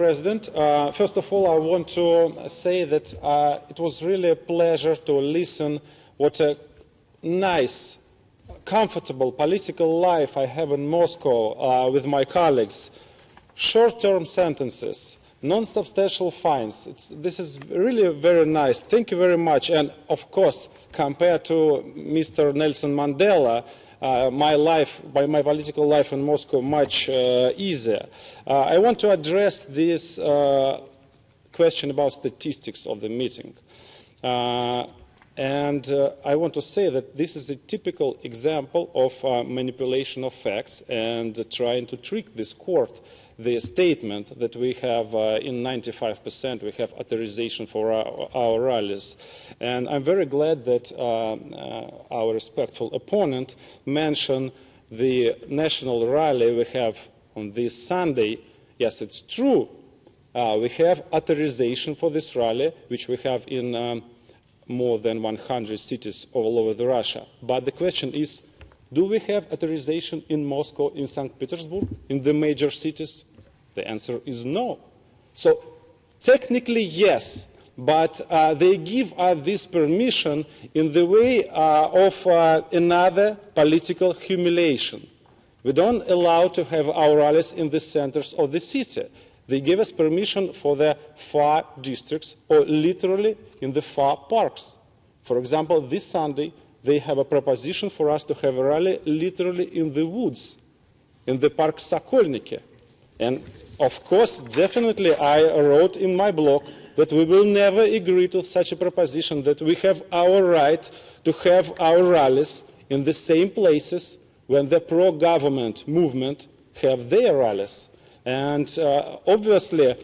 President. First of all, I want to say that it was really a pleasure to listen what a nice, comfortable political life I have in Moscow with my colleagues. Short-term sentences, non-substantial fines. This is really very nice. Thank you very much. And of course, compared to Mr. Nelson Mandela, my political life in Moscow much easier. I want to address this question about statistics of the meeting. And I want to say that this is a typical example of manipulation of facts and trying to trick this court. The statement that we have in 95% we have authorization for our rallies. And I'm very glad that our respectful opponent mentioned the national rally we have on this Sunday. Yes, it's true. We have authorization for this rally, which we have in more than 100 cities all over Russia. But the question is, do we have authorization in Moscow, in St. Petersburg, in the major cities? The answer is no. So technically, yes, but they give us this permission in the way of another political humiliation. We don't allow to have our rallies in the centers of the city. They give us permission for the far districts or literally in the far parks. For example, this Sunday, they have a proposition for us to have a rally literally in the woods, in the park Sokolniki. And of course, definitely, I wrote in my blog that we will never agree to such a proposition, that we have our right to have our rallies in the same places when the pro-government movement have their rallies. And obviously,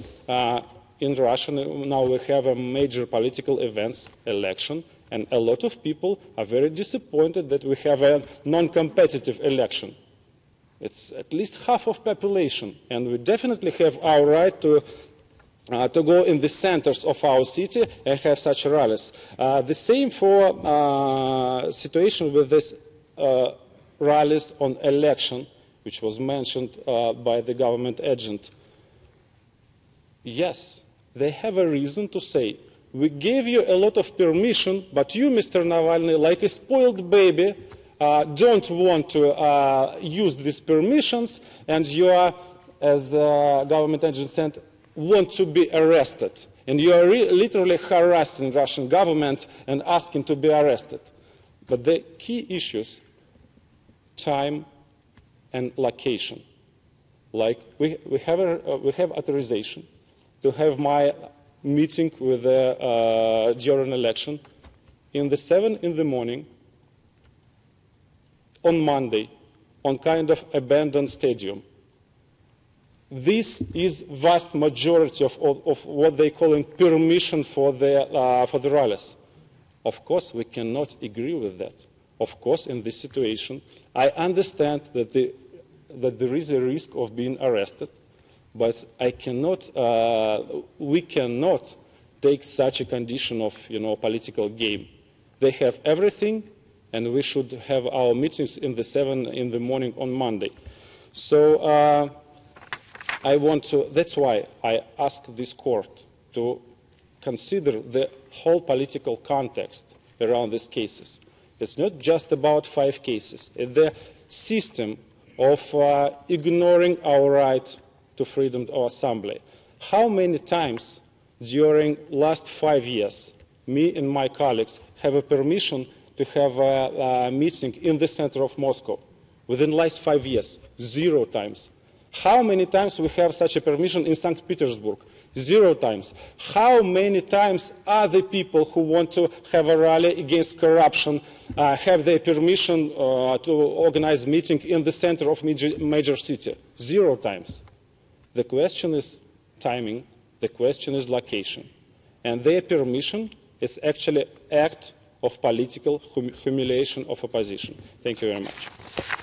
in Russia now we have a major political events, election, and a lot of people are very disappointed that we have a non-competitive election. It's at least half of population, and we definitely have our right to go in the centers of our city and have such rallies. The same for situation with this rallies on election, which was mentioned by the government agent. Yes, they have a reason to say, we gave you a lot of permission, but you, Mr. Navalny, like a spoiled baby, don't want to use these permissions, and you are, as government agent said, want to be arrested. And you are literally harassing Russian government and asking to be arrested. But the key issues, time and location. Like we have authorization to have my meeting with during election in the 7 in the morning on Monday on kind of abandoned stadium. This is vast majority of what they call permission for the rallies. Of course, we cannot agree with that. Of course, in this situation, I understand that there is a risk of being arrested, but I cannot, we cannot take such a condition of political game. They have everything, and we should have our meetings in the 7 in the morning on Monday. So that's why I asked this court to consider the whole political context around these cases. It's not just about 5 cases. It's the system of ignoring our right to freedom of assembly. How many times during last 5 years, me and my colleagues have a permission to have a meeting in the center of Moscow? Within the last 5 years, 0 times. How many times we have such a permission in St. Petersburg? 0 times. How many times other people who want to have a rally against corruption have their permission to organize a meeting in the center of major city? 0 times. The question is timing. The question is location. And their permission is actually act of political humiliation of opposition. Thank you very much.